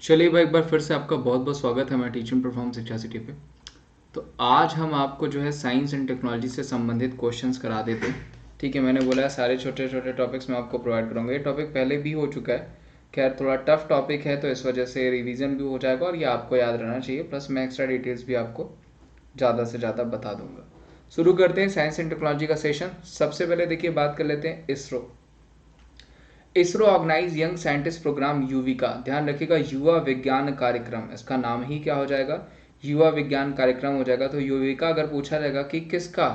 चलिए भाई, एक बार फिर से आपका बहुत बहुत स्वागत है हमारे टीचिंग परफॉर्म शिक्षा सिटी पे। तो आज हम आपको जो है साइंस एंड टेक्नोलॉजी से संबंधित क्वेश्चंस करा देते हैं। ठीक है, मैंने बोला है सारे छोटे छोटे टॉपिक्स मैं आपको प्रोवाइड करूँगा। ये टॉपिक पहले भी हो चुका है, खैर थोड़ा टफ टॉपिक है तो इस वजह से रिवीजन भी हो जाएगा और ये आपको याद रहना चाहिए, प्लस मैं एक्स्ट्रा डिटेल्स भी आपको ज़्यादा से ज़्यादा बता दूंगा। शुरू करते हैं साइंस एंड टेक्नोलॉजी का सेशन। सबसे पहले देखिए बात कर लेते हैं ISRO. ISRO organise young scientist programme Yuvika. ध्यान रखिएगा, युवा विज्ञान कार्यक्रम, इसका नाम ही क्या हो जाएगा, युवा विज्ञान कार्यक्रम हो जाएगा। तो यूविका अगर पूछा जाएगा कि किसका,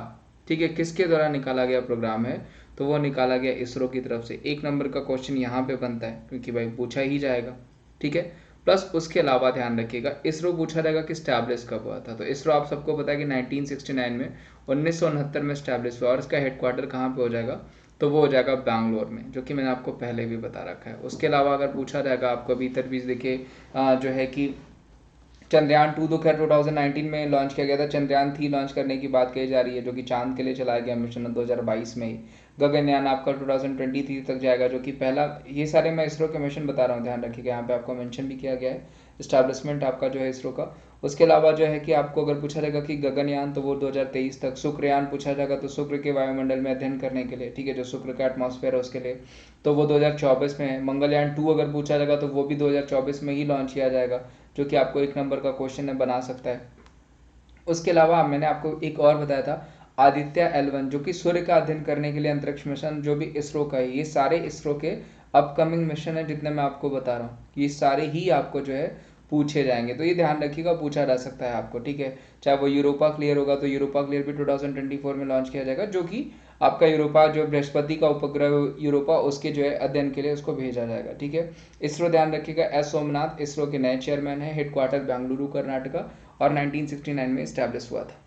ठीक है, किसके द्वारा निकाला गया प्रोग्राम है, तो वो निकाला गया इसरो की तरफ से। 1 नंबर का क्वेश्चन यहाँ पे बनता है क्योंकि भाई पूछा ही जाएगा। ठीक है, प्लस उसके अलावा ध्यान रखिएगा इसरो पूछा जाएगा कि स्टैब्लिश कब हुआ था। तो इसरो आप सबको पता है कि 1969 में 1969 में स्टैब्लिश हुआ और इसका हेडक्वार्टर कहाँ पे हो जाएगा, तो वो हो जाएगा बैंगलोर में, जो कि मैंने आपको पहले भी बता रखा है। उसके अलावा अगर पूछा जाएगा आपको अभी इधर भी देखिए जो है कि चंद्रयान 2 तो खैर 2019 में लॉन्च किया गया था। चंद्रयान 3 लॉन्च करने की बात कही जा रही है, जो कि चांद के लिए चलाया गया मिशन 2022 में ही। गगनयान आपका 2023 तक जाएगा, जो कि पहला, ये सारे मैं इसरो के मिशन बता रहा हूँ, ध्यान रखिएगा, यहाँ पे आपको मेंशन भी किया गया है इस्टेब्लिशमेंट आपका जो है इसरो का। उसके अलावा जो है कि आपको अगर पूछा जाएगा कि गगनयान, तो वो 2023 तक। शुक्रयान पूछा जाएगा तो शुक्र के वायुमंडल में अध्ययन करने के लिए, ठीक है, जो शुक्र का एटमॉस्फेयर है उसके लिए, तो वो 2024 में है। मंगलयान 2 अगर पूछा जाएगा तो वो भी 2024 में ही लॉन्च किया जाएगा, जो कि आपको 1 नंबर का क्वेश्चन है, बना सकता है। उसके अलावा मैंने आपको एक और बताया था, आदित्य L1, जो कि सूर्य का अध्ययन करने के लिए अंतरिक्ष मिशन, जो भी इसरो का है। ये सारे इसरो के अपकमिंग मिशन है जितने मैं आपको बता रहा हूँ, ये सारे ही आपको जो है पूछे जाएंगे। तो ये ध्यान रखिएगा, पूछा जा सकता है आपको, ठीक है। चाहे वो यूरोपा क्लियर होगा तो यूरोपा क्लियर भी 2024 में लॉन्च किया जाएगा, जो कि आपका यूरोपा, जो बृहस्पति का उपग्रह यूरोपा, उसके जो है अध्ययन के लिए उसको भेजा जाएगा, ठीक है। इसरो ध्यान रखिएगा, एस सोमनाथ इसरो के नए चेयरमैन है, हेडक्वार्टर बेंगलुरु कर्नाटका, और 1969 में स्टैब्लिश हुआ था।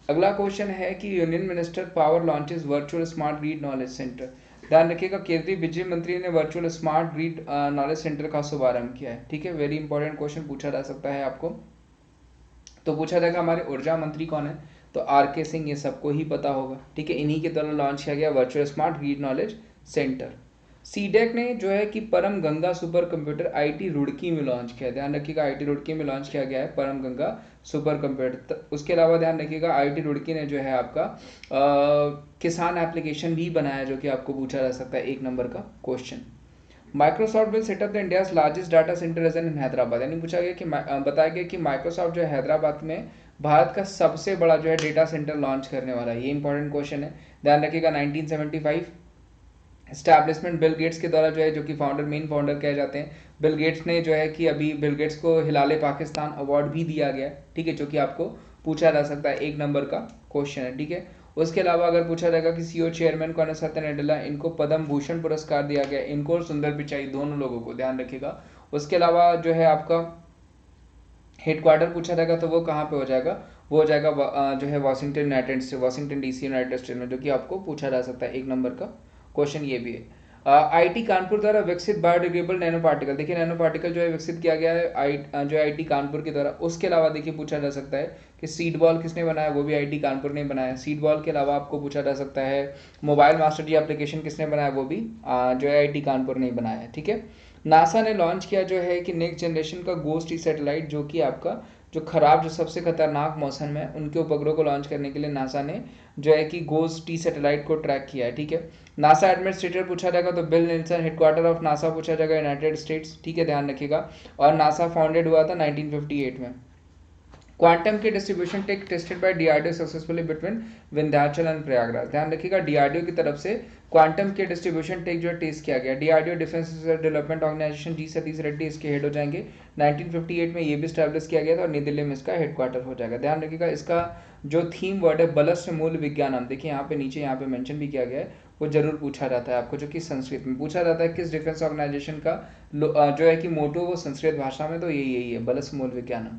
अगला क्वेश्चन है कि union minister power launches virtual smart grid knowledge centre. ध्यान रखिएगा, केंद्रीय बिजली मंत्री ने virtual smart grid knowledge centre का शुभारंभ किया है, ठीक है। वेरी इंपॉर्टेंट क्वेश्चन पूछा जा सकता है आपको। तो पूछा जाएगा हमारे ऊर्जा मंत्री कौन है, तो R.K. सिंह, ये सबको ही पता होगा, ठीक है। इन्हीं के द्वारा लॉन्च किया गया virtual smart grid knowledge centre. CDAC ने जो है कि परम Ganga super computer IIT Roorkee में लॉन्च किया। ध्यान रखिएगा, IIT रुड़की में लॉन्च किया गया है परम गंगा सुपर कंप्यूटर। उसके अलावा ध्यान रखिएगा, IIT रुड़की ने जो है आपका किसान एप्लीकेशन भी बनाया, जो कि आपको पूछा जा सकता है 1 नंबर का question. Microsoft will set up the India's largest data centre in Hyderabad. यानी पूछा गया कि बताया गया कि माइक्रोसॉफ्ट जो है हैदराबाद में भारत का सबसे बड़ा जो है डेटा सेंटर लॉन्च करने वाला है। ये इंपॉर्टेंट क्वेश्चन है, ध्यान रखिएगा। 1975 एस्टैब्लिशमेंट बिल गेट्स के द्वारा जो है, जो कि फाउंडर, मेन फाउंडर कहे जाते हैं, बिल गेट्स ने जो है कि अभी बिल गेट्स को हिलाले पाकिस्तान अवार्ड भी दिया गया, ठीक है, जो कि आपको पूछा जा सकता है 1 नंबर का क्वेश्चन है, ठीक है। उसके अलावा अगर पूछा जाएगा कि CEO चेयरमैन कौन है, सत्य नाडेला, इनको पद्म भूषण पुरस्कार दिया गया, इनको और सुंदर पिचाई, दोनों लोगों को, ध्यान रखिएगा। उसके अलावा जो है आपका हेडक्वार्टर पूछा जाएगा तो वो कहाँ पे हो जाएगा, वो हो जाएगा जो है Washington United state, Washington DC United state में, जो कि आपको पूछा जा सकता है 1 नंबर का क्वेश्चन ये भी है। IIT कानपुर द्वारा विकसित बायोडिग्रेडेबल नैनो पार्टिकल। देखिए नैनो पार्टिकल जो है विकसित किया गया है जो IIT कानपुर के द्वारा। उसके अलावा देखिए पूछा जा सकता है कि सीड बॉल किसने बनाया, वो भी IIT कानपुर ने बनाया। सीड बॉल के अलावा आपको पूछा जा सकता है मोबाइल मास्टर जी एप्लीकेशन किसने बनाया, वो भी जो है IIT कानपुर ने बनाया है, ठीक है। नासा ने लॉन्च किया जो है कि नेक्स्ट जनरेशन का गोस्ट सैटेलाइट, जो कि आपका जो खराब, जो सबसे खतरनाक मौसम है उनके उपग्रह को लॉन्च करने के लिए नासा ने जो है कि गोस्ट सैटेलाइट को ट्रैक किया है, ठीक है। नासा एडमिनिस्ट्रेटर पूछा जाएगा तो bill Nelson, headquarter of NASA पूछा जाएगा यूनाइटेड स्टेट्स, ठीक है, ध्यान रखिएगा। और नासा फाउंडेड हुआ था 1958 में। Quantum key distribution tech tested by DRDO successfully between Vindhyachal and Prayagraj. ध्यान रखिएगा, DRDO की तरफ से क्वांटम के डिस्ट्रीब्यूशन टेक जो है टेस्ट किया गया। DRDO डिफेंस डेवलपमेंट ऑर्गेनाइजेशन, जी सतीश रेड्डी इसके हेड हो जाएंगे। 1958 में ये भी स्टैब्लिश किया गया था और नई दिल्ली में इसका हेडक्वार्टर हो जाएगा। ध्यान रखिएगा, इसका जो थीम वर्ड है बलस्य मूल विज्ञानम, देखिए यहाँ पे नीचे यहाँ पे मेंशन भी किया गया है, वो जरूर पूछा जाता है आपको, जो कि संस्कृत में पूछा जाता है। किस डिफेंस ऑर्गेनाइजेशन का जो है कि मोटो, वो संस्कृत भाषा में, तो यही है बलस्य मूल विज्ञानम।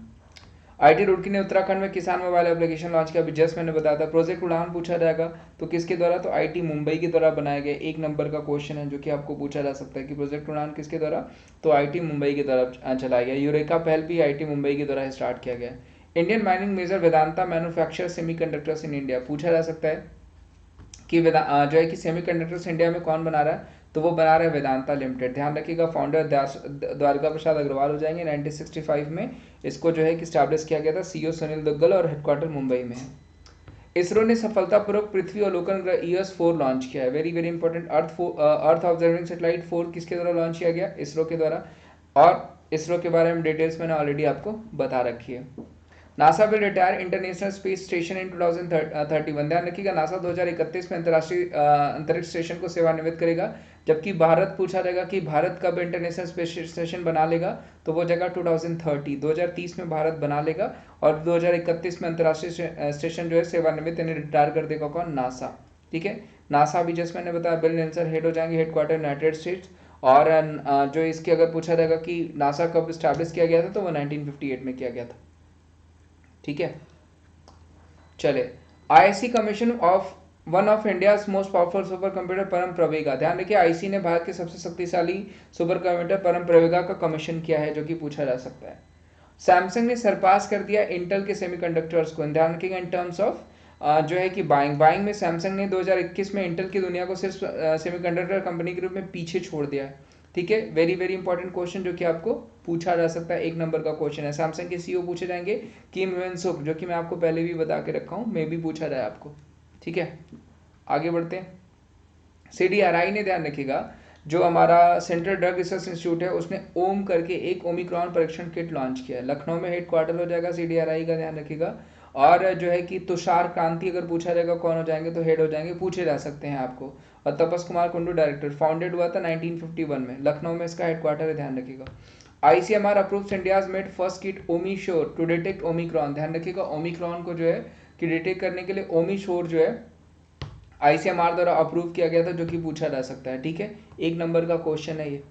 IIT रुड़की ने उत्तराखंड में किसान मोबाइल एप्लीकेशन लॉन्च किया, अभी जस्ट मैंने बताया था। प्रोजेक्ट उड़ान पूछा जाएगा तो किसके द्वारा, तो IIT मुंबई के द्वारा बनाया गया 1 नंबर का क्वेश्चन है, जो कि आपको पूछा जा सकता है कि प्रोजेक्ट उड़ान किसके द्वारा, तो IIT मुंबई की द्वारा चलाया गया। यूरेका पहल भी IIT मुंबई की द्वारा स्टार्ट किया गया। Indian mining major Vedanta manufacture semiconductors in India. पूछा जा सकता है कि जो है कि सेमीकंडक्टर्स इंडिया में कौन बना रहा है, तो वो बना रहे हैं वेदांता लिमिटेड। ध्यान रखिएगा फाउंडर द्वारका प्रसाद अग्रवाल हो जाएंगे। 1965 में इसको जो है कि स्टैब्लिश किया गया था। सीईओ सुनील दुग्गल और हेडक्वार्टर मुंबई में है। इसरो ने सफलतापूर्वक पृथ्वी अवलोकन ग्रह EOS-4 लॉन्च किया है। Very very important. Earth observing satellite 4 किसके द्वारा लॉन्च किया गया? इसरो के द्वारा। और इसरो के बारे में डिटेल्स मैंने ऑलरेडी आपको बता रखी है। NASA will retire international space station इन 2031। ध्यान रखिएगा नासा 2031 में अंतर्राष्ट्रीय अंतरिक्ष स्टेशन को सेवानिवृत्त करेगा। जबकि भारत पूछा जाएगा कि भारत कब इंटरनेशनल स्पेस स्टेशन बना लेगा, तो वो जगह 2030 में भारत बना लेगा और 2031 में अंतर्राष्ट्रीय स्टेशन जो है सेवानिवृत्त यानी रिटायर कर देगा कौन? नासा। ठीक है, नासा भी जैसे मैंने बताया बिल नेल्सन हेड हो जाएंगे, हेडक्वार्टर यूनाइटेड स्टेट्स। और जो इसके अगर पूछा जाएगा कि नासा कब स्टैब्लिश किया गया था, तो वो 1958 में किया गया था। ठीक है, चले IIC commission of one of India most powerful super computer परम प्रवेगा। ध्यान रखिए आईसी ने भारत के सबसे शक्तिशाली सुपर कंप्यूटर परम प्रवेगा का कमीशन किया है, जो कि पूछा जा सकता है। सैमसंग ने सरपास कर दिया इंटेल के सेमीकंडक्टर्स को। ध्यान रखिएगा इन टर्म्स ऑफ जो है कि बाइंग में सैमसंग ने 2021 में इंटेल की दुनिया को सिर्फ सेमीकंडक्टर कंपनी के रूप में पीछे छोड़ दिया है। ठीक है, वेरी वेरी इंपॉर्टेंट क्वेश्चन जो कि आपको पूछा जा सकता है, 1 नंबर का क्वेश्चन है। सैमसंग के सीईओ पूछे जाएंगे किम यूएन सुक, जो कि मैं आपको पहले भी बता के रखा हूँ, मे भी पूछा जाए आपको। ठीक है, आगे बढ़ते हैं। CDRI ने, ध्यान रखिएगा जो हमारा सेंट्रल ड्रग रिसर्च इंस्टीट्यूट है, उसने ओम करके एक ओमिक्रॉन परीक्षण किट लॉन्च किया है। लखनऊ में हेडक्वार्टर हो जाएगा CDRI का, ध्यान रखिएगा। और जो है कि तुषार क्रांति अगर पूछा जाएगा कौन हो जाएंगे, तो हेड हो जाएंगे, पूछे जा सकते हैं आपको। और तपस कुमार कुंडू डायरेक्टर। फाउंडेड हुआ था 1951 में, लखनऊ में इसका हेडक्वार्टर है, ध्यान रखिएगा। ICMR approves India's made first kit OmiSure to detect Omicron. ध्यान रखिएगा ओमिक्रॉन को जो है कि डिटेक्ट करने के लिए ओमीशोर जो है ICMR द्वारा अप्रूव किया गया था, जो कि पूछा जा सकता है। ठीक है, 1 नंबर का क्वेश्चन है ये।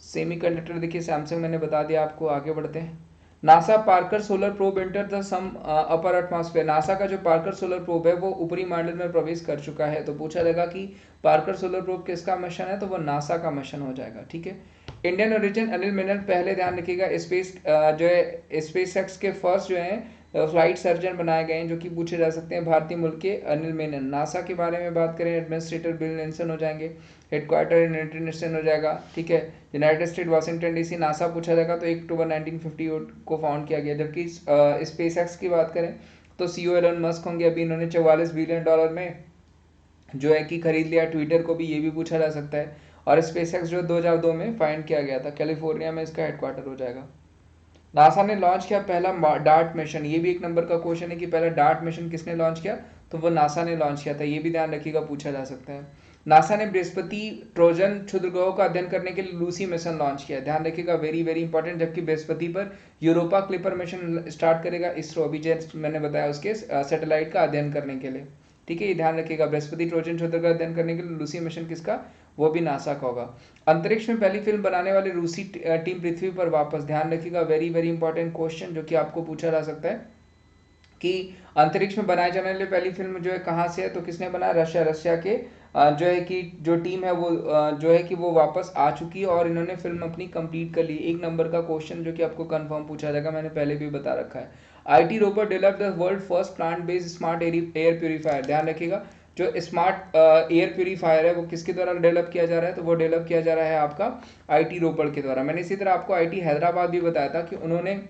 सेमीकंडक्टर देखिए सैमसंग मैंने बता दिया आपको। आगे बढ़ते हैं। NASA Parker solar probe enter the sun upper atmosphere. NASA का जो पार्कर सोलर प्रोब है वो ऊपरी मंडल में प्रवेश कर चुका है। तो पूछा जाएगा कि पार्कर सोलर प्रोब किसका मिशन है, तो वो नासा का मिशन हो जाएगा। ठीक है, इंडियन ओरिजिन अनिल मेनन पहले, ध्यान रखिएगा स्पेस जो है स्पेस एक्स के फर्स्ट जो है फ्लाइट सर्जन बनाए गए हैं, जो कि पूछे जा सकते हैं भारतीय मुल्क के अनिल मेनन। नासा के बारे में बात करें एडमिनिस्ट्रेटर बिल नेल्सन हो जाएंगे, हेडक्वार्टर यूनाइटेड नेशन हो जाएगा। ठीक है, United state Washington DC। NASA पूछा जाएगा तो 1 अक्टूबर 1958 को फाउंड किया गया। जबकि स्पेस एक्स की बात करें तो सीईओ एलन मस्क होंगे, अभी इन्होंने $44 बिलियन में जो है कि खरीद लिया ट्विटर को भी, ये भी पूछा जा सकता है। और स्पेस एक्स जो 2002 में फाइंड किया गया था, कैलिफोर्निया में इसका हेडक्वार्टर हो जाएगा। नासा ने लॉन्च किया पहला डार्ट मिशन। ये भी 1 नंबर का क्वेश्चन है कि पहला डार्ट मिशन किसने लॉन्च किया, तो वो नासा ने लॉन्च किया था। ये भी ध्यान रखिएगा, पूछा जा सकता है। नासा ने बृहस्पति ट्रोजन क्षुद्रग्रहों का अध्ययन करने के लिए लूसी मिशन लॉन्च किया। ध्यान रखिएगा, वेरी वेरी इंपॉर्टेंट। जबकि बृहस्पति पर यूरोपा क्लिपर मिशन स्टार्ट करेगा इसरो, अभी जैसे मैंने बताया उसके सैटेलाइट का अध्ययन करने के लिए। ठीक है, ये ध्यान रखिएगा, बृहस्पति ट्रोजन क्षुद्रग्रह अध्ययन करने के लिए लूसी मिशन किसका, वो भी नासा का होगा। अंतरिक्ष में पहली फिल्म बनाने वाली रूसी टीम पृथ्वी पर वापस। ध्यान रखिएगा, वेरी वेरी इंपॉर्टेंट क्वेश्चन जो कि आपको पूछा जा सकता है कि अंतरिक्ष में बनाए जाने वाली पहली फिल्म जो है कहाँ से है, तो किसने बनाया, रशिया के जो है कि जो टीम है वो जो है कि वो वापस आ चुकी है और इन्होंने फिल्म अपनी कंप्लीट कर ली। 1 नंबर का क्वेश्चन जो कि आपको कंफर्म पूछा जाएगा, मैंने पहले भी बता रखा है। IT robot develop the world first plant based smart air purifier. ध्यान रखिएगा, जो स्मार्ट एयर प्यूरीफायर है वो किसके द्वारा डेवलप किया जा रहा है, तो वो डेवलप किया जा रहा है आपका IT रोबोट के द्वारा। मैंने इसी तरह आपको IT हैदराबाद भी बताया था कि उन्होंने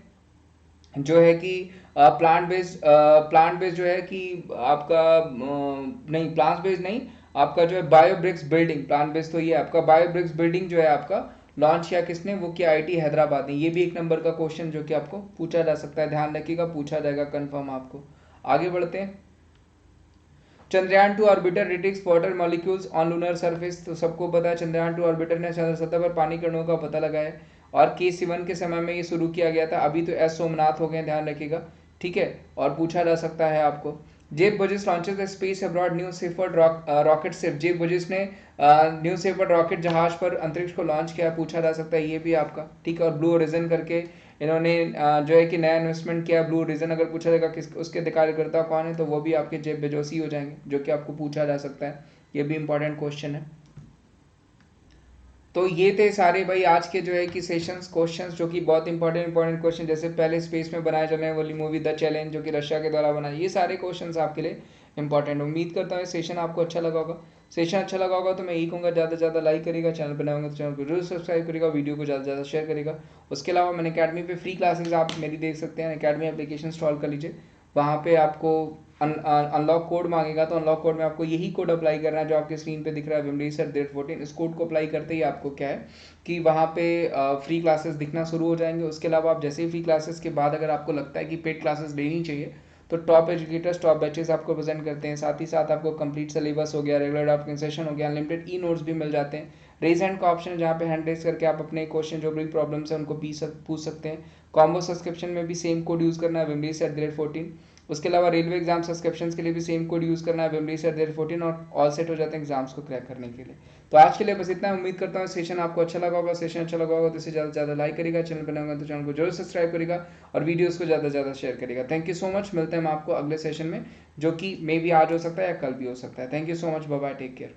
जो है कि प्लांट बेस्ड जो है कि आपका नहीं, प्लांट बेस्ड नहीं, आपका जो है बायोब्रिक्स बिल्डिंग, प्लांट बेस्ड तो ये आपका बायोब्रिक्स बिल्डिंग जो है आपका लॉन्च किया किसने, वो किया IT हैदराबाद ने। ये भी 1 नंबर का क्वेश्चन जो कि आपको पूछा जा सकता है, ध्यान रखिएगा, पूछा जाएगा कंफर्म आपको। आगे बढ़ते हैं। Chandrayaan 2 orbiter detects water molecules on lunar surface. तो सबको पता है चंद्रयान 2 ऑर्बिटर ने चंद्र सतह पर पानी के अणुओं का पता लगाया है और K7 के समय में ये शुरू किया गया था। अभी तो S सोमनाथ हो गए, ध्यान रखिएगा। ठीक है, और पूछा जा सकता है आपको Jeff Bezos launches the space abroad new shepherd rocket ship. Jeff Bezos ने न्यू शेफर्ड रॉकेट जहाज पर अंतरिक्ष को लॉन्च किया, पूछा जा सकता है ये भी आपका। ठीक है, और ब्लू ओरिजिन करके इन्होंने जो है कि नया इन्वेस्टमेंट किया। ब्लू ओरिजिन अगर पूछा जाएगा किस उसके कार्यकर्ता कौन है, तो वो भी आपके जेफ बेजोस ही हो जाएंगे, जो कि आपको पूछा जा सकता है। ये भी इंपॉर्टेंट क्वेश्चन है। तो ये थे सारे भाई आज के जो है कि सेशंस क्वेश्चंस, जो कि बहुत इंपॉर्टेंट क्वेश्चन, जैसे पहले स्पेस में बनाए जाने वाली मूवी द चैलेंज जो कि रशिया के द्वारा बनाई, ये सारे क्वेश्चंस आपके लिए इंपॉर्टेंट। उम्मीद करता हूँ सेशन आपको अच्छा लगा होगा। सेशन अच्छा लगा होगा तो मैं यही कहूँगा ज़्यादा से ज़्यादा लाइक करेगा, चैनल पर नया होगा तो चैनल को जरूर सब्सक्राइब करेगा, वीडियो को ज़्यादा से ज़्यादा शेयर करेगा। उसके अलावा मैंने अकेडमी पे फ्री क्लासेस आप मेरी देख सकते हैं, अकेडमी एप्लीकेशन इंस्टॉल कर लीजिए। वहाँ पे आपको अनलॉक कोड मांगेगा, तो अनलॉक कोड में आपको यही कोड अप्लाई करना है जो आपके स्क्रीन पे दिख रहा है wimresearch@14। इस कोड को अप्लाई करते ही आपको क्या है कि वहाँ पे फ्री क्लासेस दिखना शुरू हो जाएंगे। उसके अलावा आप जैसे ही फ्री क्लासेस के बाद अगर आपको लगता है कि पेड क्लासेस लेनी चाहिए तो टॉप एजुकेटर्स टॉप बैचेस आपको प्रेजेंट करते हैं। साथ ही साथ आपको कंप्लीट सिलेबस हो गया, रेगुलर डॉक्यूमेंट सेशन हो गया, अनलिमिटेड ई नोट्स भी मिल जाते हैं। रेज हैंड का ऑप्शन है जहाँ पे हैंड रेज करके आप अपने क्वेश्चन जो भी प्रॉब्लम्स है उनको पूछ सकते हैं। कॉम्बो सब्सक्रिप्शन में भी सेम कोड यूज़ करना है wimresearch@14। उसके अलावा रेलवे एग्जाम सब्सक्रिप्शन के लिए भी सेम कोड यूज़ करना है wimresearch@14 और ऑल सेट हो जाते हैं एग्जाम्स को क्रैक करने के लिए। तो आज के लिए बस इतना। उम्मीद करता हूँ सेशन आपको अच्छा लगा होगा। सेशन अच्छा लगा होगा तो इसे ज़्यादा से ज़्यादा लाइक करेगा, चैनल पर होगा तो चैनल को जरूर सब्सक्राइब करेगा और वीडियोस को ज़्यादा से ज़्यादा शेयर करेगा। Thank you so much. मिलते हैं हम आपको अगले सेशन में, जो कि मे बी आज हो सकता है या कल भी हो सकता है। Thank you so much. Bye bye, take care.